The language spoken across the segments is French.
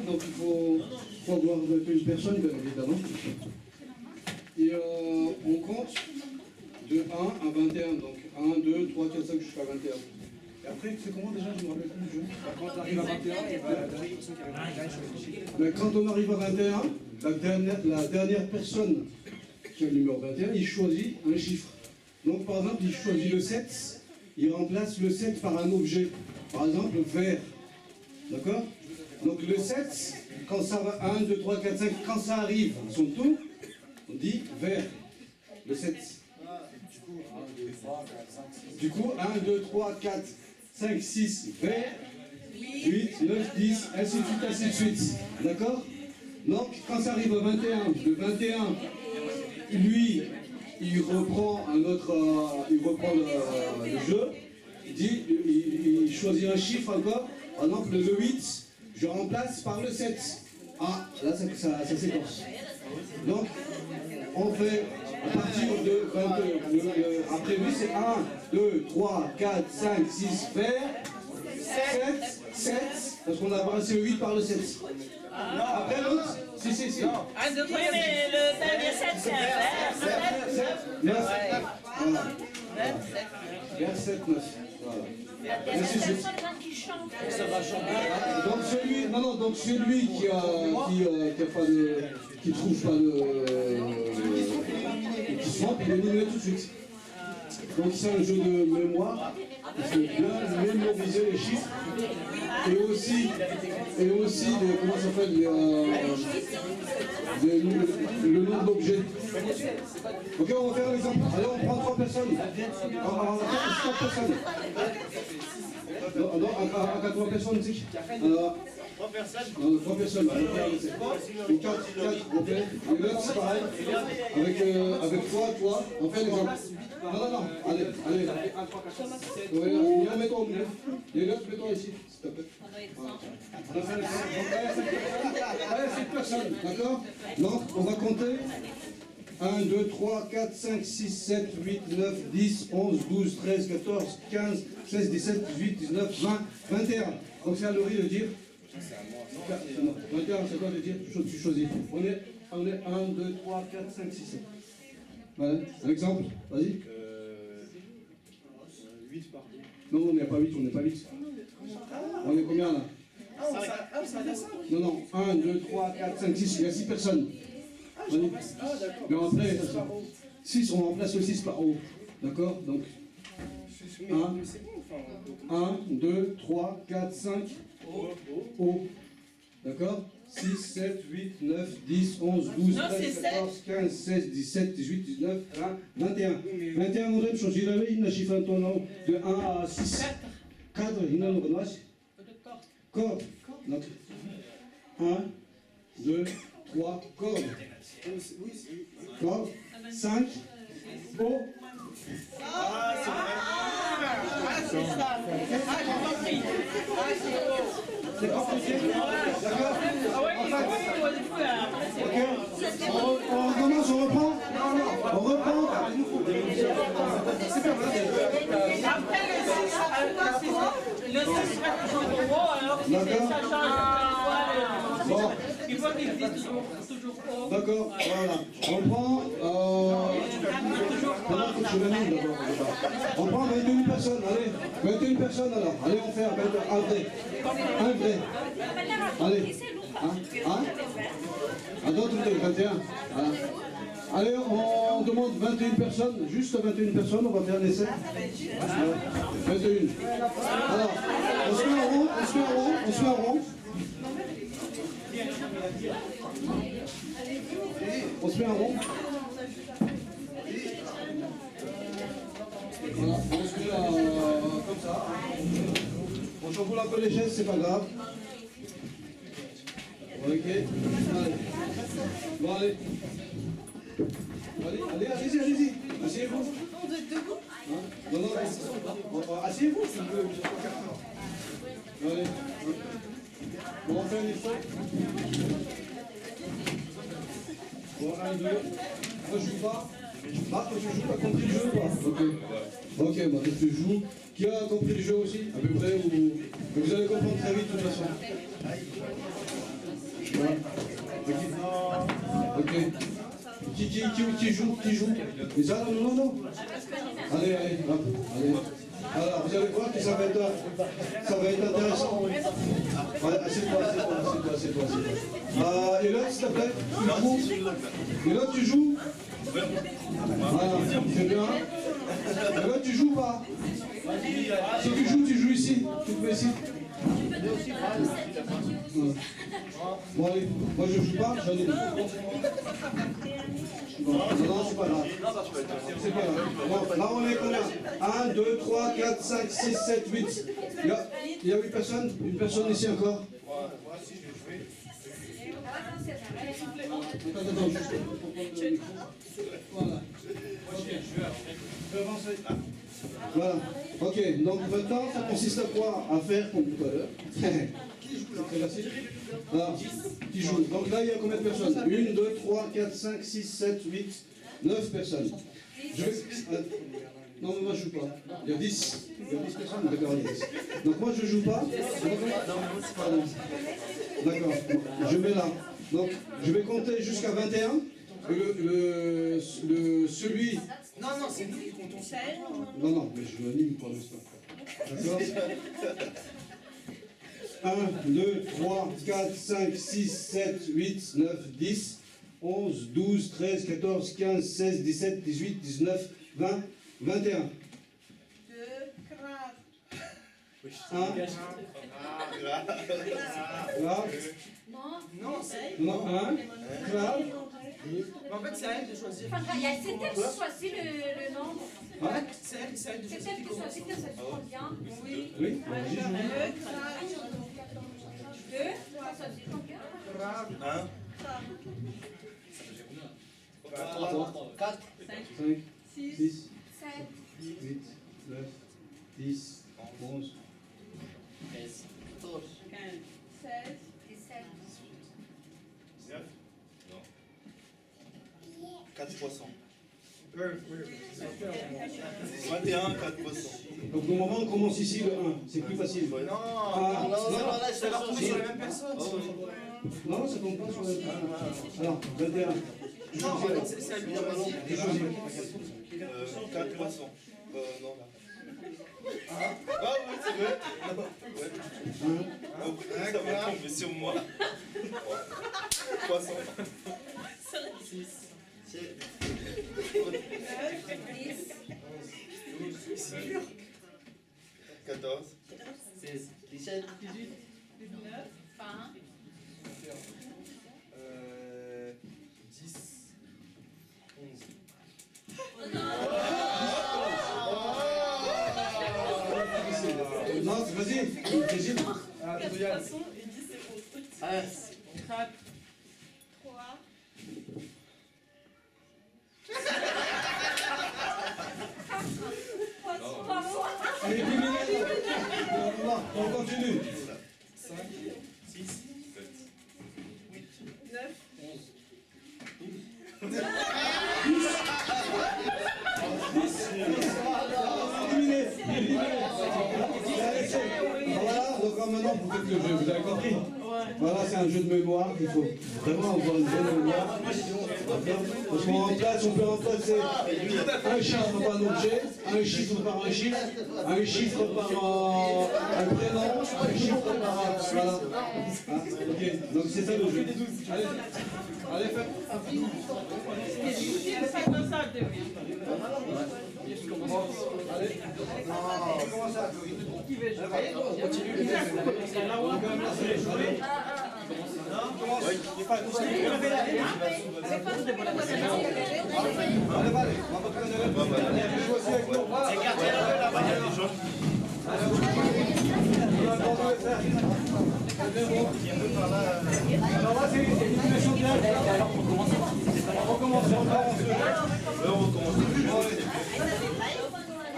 donc il faut avoir 21 personnes, bien évidemment. Et on compte de 1 à 21, donc 1, 2, 3, 4, 5 jusqu'à 21. Et après, c'est comment déjà? Je me rappelle plus du jeu. Quand on arrive à 21, il va la dernière personne qui arrive à 21. Mais quand on arrive à 21, la dernière personne qui a le numéro 21, il choisit un chiffre. Donc par exemple, il choisit le 7, il remplace le 7 par un objet. Par exemple, vert. D'accord? Donc le 7, quand ça va 1, 2, 3, 4, 5, quand ça arrive à son tour, on dit vert. Le 7. Du coup, 1, 2, 3, 4, 5, 6, vert, 8, 9, 10, ainsi de suite, ainsi de suite. D'accord? Donc, quand ça arrive à 21, le 21, lui, il reprend le jeu, il choisit un chiffre encore, par exemple le 8, je remplace par le 7. Ah, là, ça séquence. Donc, on fait à partir de 22. Après lui, c'est 1, 2, 3, 4, 5, 6, vert, 7, parce qu'on a brassé le 8 par le 7. Après l'autre, si. 1, 2, 3, mais le dernier 7, c'est un vert. 9, 7, 9. Voilà. Ça va changer. Donc celui qui trouve pas qui swap, il est éliminé tout de suite. Donc c'est un jeu de mémoire. Il faut bien mémoriser les chiffres et aussi comment ça s'appelle le nom de l'objet. Ok, on va faire un exemple. Allez, on prend 3 personnes. On va faire 4 personnes. Non, à 3 personnes, c'est qui? 3 personnes. Non, 3 personnes. Et 4, on fait. Et l'autre, c'est pareil. Avec toi, on fait l'exemple. Non, allez. Viens, mets-toi au milieu. Et l'autre, mets-toi ici, s'il te plaît. On a fait l'exemple. Allez, 7 personnes, d'accord? Donc, on va compter. 1, 2, 3, 4, 5, 6, 7, 8, 9, 10, 11, 12, 13, 14, 15, 16, 17, 18, 19, 20, 21. Donc c'est à Laurie de dire. 21, c'est quoi de dire? Tu choisis. On est 1, 2, 3, 4, 5, 6, 7. Voilà, un exemple, vas-y. 8 par 2. Non, on n'est pas 8, on n'est pas 8. On est combien là? Non, 1, 2, 3, 4, 5, 6, il y a 6 personnes. Mais après, 6, on remplace le 6 par haut. D'accord? Donc, 1, 2, 3, 4, 5, haut. D'accord? 6, 7, 8, 9, 10, 11, 12, 13, 14, 15, 16, 17, 18, 19, 20, 21. 21, on va changer la ligne, chiffre de 1 à 6. 4, il y a un corde. 1, 2, 3, corde. Corde. 5, haut. Ah, c'est vrai. C'est ça. J'ai compris. C'est compliqué. D'accord? On commence, on reprend. On reprend. Après le 6 sera toujours haut, alors que ça change. Bon. Il faut qu'il dise toujours haut. D'accord, voilà. On prend. On prend 21 personnes, allez. 21 personnes alors. Allez, on fait un vrai. Un vrai. Allez. À d'autres, 21. Voilà. Allez, on demande 21 personnes, juste 21 personnes, on va faire un essai. 21. Alors, on se met en rond. On se met en rond. Voilà, on se met comme ça. On chamboule un peu les chaises, c'est pas grave. Ok. Allez. Bon, allez. Allez-y. Asseyez-vous. Vous êtes debout? Non, asseyez-vous. Allez. Bon, on fait un effort. Bon, 1, 2. Moi, je joue pas. Marc, tu joues, t'as compris le jeu ou pas? Ok, bah, tu joues. Qui a compris le jeu aussi? À peu près, ou... Vous allez comprendre très vite de toute façon. Ok. Qui joue? Mais ça, non. Allez, hop, allez. Alors, vous allez voir que ça va être intéressant. Voilà, assieds-toi. Et l'autre, s'il te plaît, tu joues. Et l'autre, tu joues. Voilà, c'est bien. Et l'autre, tu joues pas. Si tu joues ici. Tu te mets ici. Bon, allez, moi je joue pas, j'en ai deux. Non, c'est pas grave. C'est pas grave. Bon, là on est combien? 1, 2, 3, 4, 5, 6, 7, 8. Il y a 8 personnes? Une personne ici encore? Moi aussi, je vais jouer. Attends, juste pour prendre le micro. Voilà. Voilà. Ok, donc maintenant, ça consiste à quoi? À faire comme tout à l'heure. C'est très facile. Voilà. Qui joue. Donc là, il y a combien de personnes? 1, 2, 3, 4, 5, 6, 7, 8, 9 personnes. Non, mais moi je joue pas. Il y a 10. Il y a 10 personnes, d'accord, il y a 10. Donc moi je joue pas. D'accord. Je mets là. Donc je vais compter jusqu'à 21. Celui. Non, c'est nous qui comptons. Non, mais je l'anime pour l'instant. D'accord. 1, 2, 3, 4, 5, 6, 7, 8, 9, 10, 11, 12, 13, 14, 15, 16, 17, 18, 19, 20, 21. 1. Là. Non, c'est... Non, 1. Là. En fait, c'est à elle de choisir. C'est elle qui choisit le nombre. C'est elle de C'est choisir. elle qui choisit que ça se prend bien. Oui. Oui, vas-y, joue. 2, ça choisit combien? 4, 5, 6, 7, 8, 9, 10, 11, 13, 14, 16, 17. 9. 4 poissons. 21, 4 poissons. Donc au moment où on commence ici, le 1, c'est plus facile. Non, ça va retomber sur la même personne. Non, ça compte pas sur le 1. Alors, 21. Non, en fait, c'est à lui de choisir. Je choisis. 4 poissons. Non, là. Ah oui, c'est vrai. Ça va tomber sur moi. Poisson. 6, 7, 14, 16, 17, 18, 19, 20. 10, 11. Non, vas-y, Brigitte. Ah, 4 poissons et 10 c'est 4, 3. Allez, 10 minutes. On continue. 5, 6, 7, 8, 9. 11, 12. Voilà, donc maintenant, peut-être que vous avez compris. Voilà, c'est un jeu de mémoire qu'il faut vraiment avoir une bonne mémoire. Parce qu'on on peut remplacer un chiffre par un objet, un chiffre par un chiffre par un prénom, un chiffre par un... Voilà. Ok, donc c'est ça le jeu. Allez, faites. C'est comme ça, Allez. Qui veut jouer? On continue. On va quand même laisser les jouer. Allez, on va prendre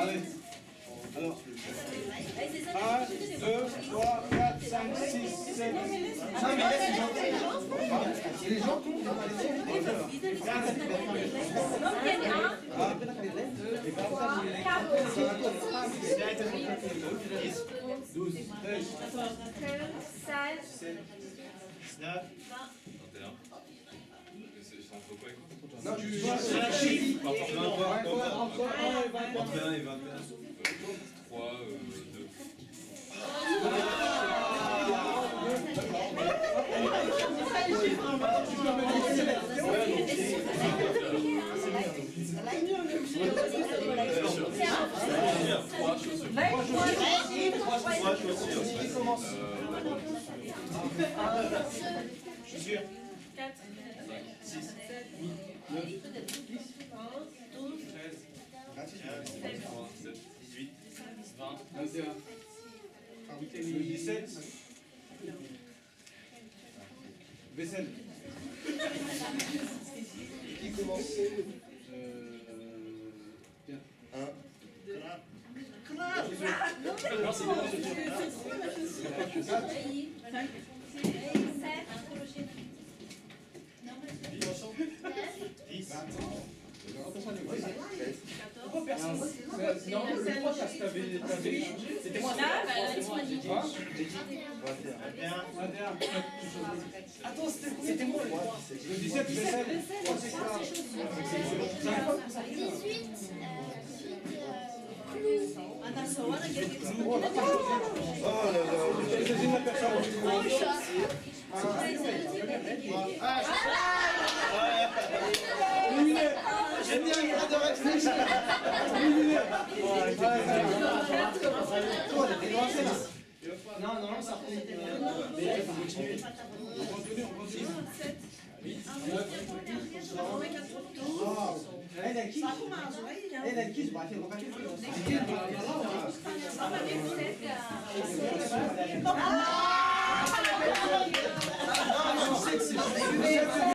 Allez. Alors, 1, 2, 3, 4, 5, 6, 7. Non, mais laisse les gens tombent. 19. 21. C'est entre quoi et quoi? Non, Tu tu dois cherches chercher. entre 1 et 21. 3, 2. Chaussures. 4, 6, 7, 8, 9, 10, 12, 13, 17, 18, 20, 21. 17. Vaisselle. Qui commence? Tiens. 1. Non, c'est bon, c'est bon. 10. Pourquoi personne? Non, le 3 parce que t'avais échangé. C'était moi. J'ai dit 21. 21. Attends, c'était moi le 3. Le 17, vaisselle. 18, J'aime bien les gars de réfléchir. Non, non, ça reprend. Non, non, c'est